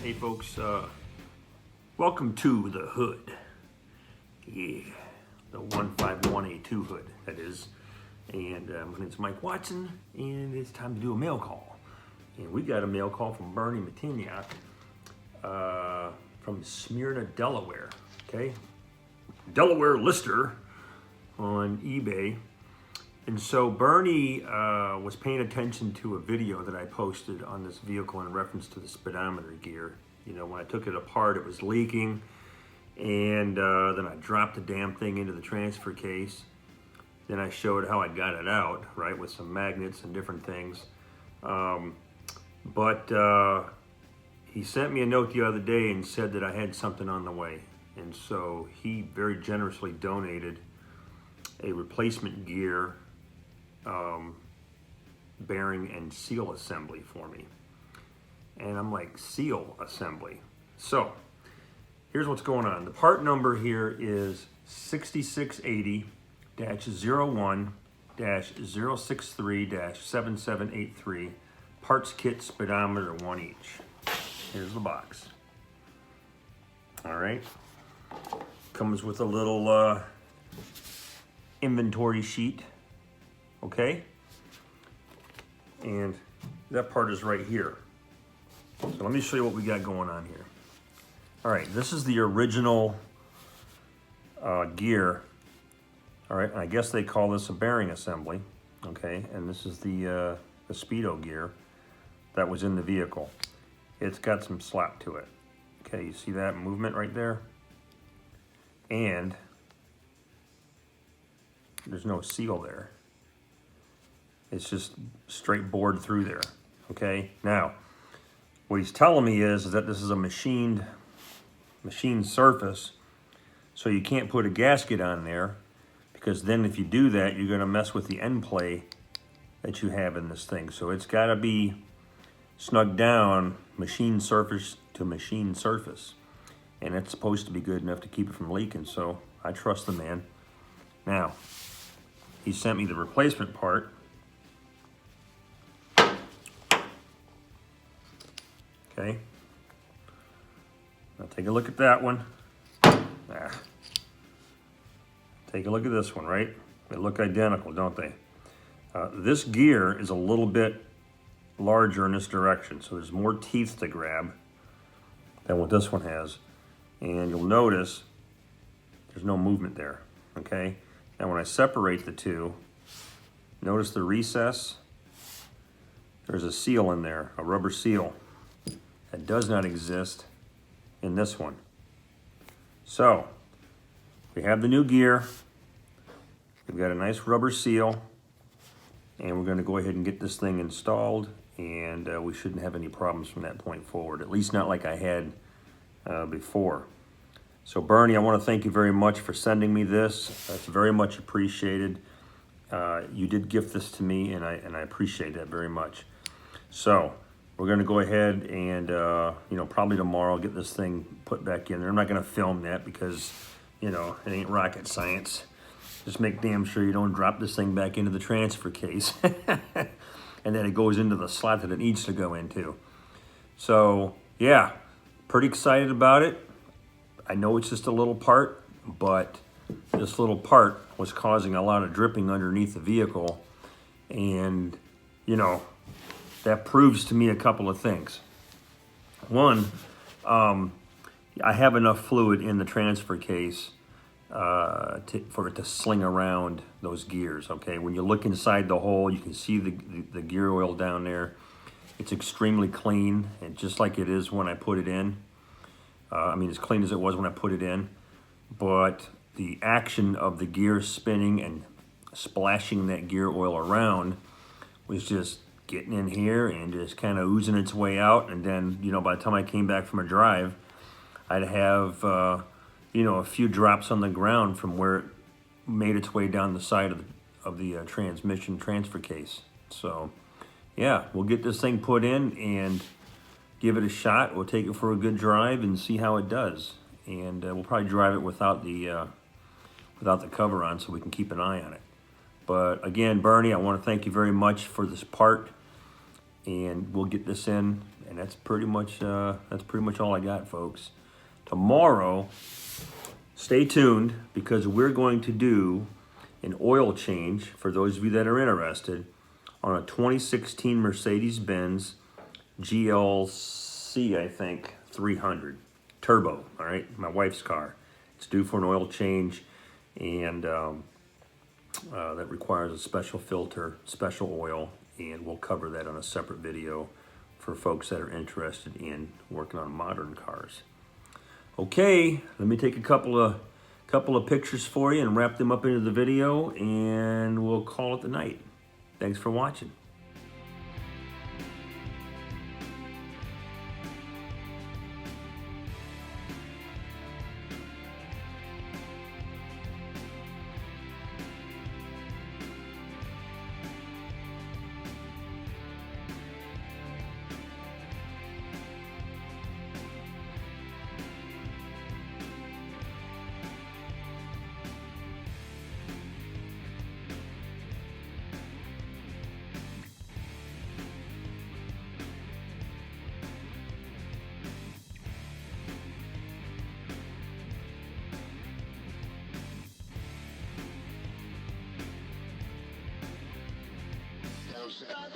Hey folks, welcome to the hood. Yeah, the 151A2 hood, that is. And my name's Mike Watson, and it's time to do a mail call. And we got a mail call from Bernie Matiniak from Smyrna, Delaware. Okay, Delaware lister on eBay. And so Bernie was paying attention to a video that I posted on this vehicle in reference to the speedometer gear. You know, when I took it apart, it was leaking, and then I dropped the damn thing into the transfer case. Then I showed how I got it out, right, with some magnets and different things. But he sent me a note the other day and said that I had something on the way. And so he very generously donated a replacement gear bearing and seal assembly for me. And I'm like, seal assembly? So here's what's going on. The part number here is 6680-01-063-7783, parts kit speedometer, one each. Here's the box. All right. Comes with a little inventory sheet. Okay, and that part is right here. So let me show you what we got going on here. All right, this is the original gear. All right, I guess they call this a bearing assembly. Okay, and this is the Speedo gear that was in the vehicle. It's got some slap to it. Okay, you see that movement right there? And there's no seal there. It's just straight bored through there, okay? Now, what he's telling me is that this is a machined surface, so you can't put a gasket on there, because then if you do that, you're gonna mess with the end play that you have in this thing. So it's gotta be snugged down, machine surface to machine surface. And it's supposed to be good enough to keep it from leaking, so I trust the man. Now, he sent me the replacement part. Okay, now take a look at that one. Take a look at this one, right? They look identical, don't they? This gear is a little bit larger in this direction, so there's more teeth to grab than what this one has. And you'll notice there's no movement there, okay? Now when I separate the two, notice the recess? There's a seal in there, a rubber seal. That does not exist in this one. So, we have the new gear. We've got a nice rubber seal. And we're going to go ahead and get this thing installed. And we shouldn't have any problems from that point forward. At least not like I had before. So Bernie, I want to thank you very much for sending me this. It's very much appreciated. You did gift this to me, and I appreciate that very much. So we're going to go ahead and, you know, probably tomorrow get this thing put back in there. I'm not going to film that because, you know, it ain't rocket science. Just make damn sure you don't drop this thing back into the transfer case. And then it goes into the slot that it needs to go into. So, yeah, pretty excited about it. I know it's just a little part, but this little part was causing a lot of dripping underneath the vehicle. And, you know, that proves to me a couple of things. One, I have enough fluid in the transfer case for it to sling around those gears, okay? When you look inside the hole, you can see the gear oil down there. It's extremely clean, and just like it is when I put it in. I mean, as clean as it was when I put it in. But the action of the gear spinning and splashing that gear oil around was just getting in here and just kind of oozing its way out. And then, you know, by the time I came back from a drive, I'd have, you know, a few drops on the ground from where it made its way down the side of the transmission transfer case. So, yeah, we'll get this thing put in and give it a shot. We'll take it for a good drive and see how it does. And we'll probably drive it without the cover on so we can keep an eye on it. But again, Bernie, I want to thank you very much for this part. and we'll get this in, and that's pretty much all I got, folks. Tomorrow, stay tuned, because we're going to do an oil change, for those of you that are interested, on a 2016 Mercedes-Benz GLC, I think, 300 turbo. All right, my wife's car. It's due for an oil change, and that requires a special filter, special oil, and we'll cover that on a separate video for folks that are interested in working on modern cars. Okay, let me take a couple of pictures for you and wrap them up into the video, and we'll call it the night. Thanks for watching. Stop.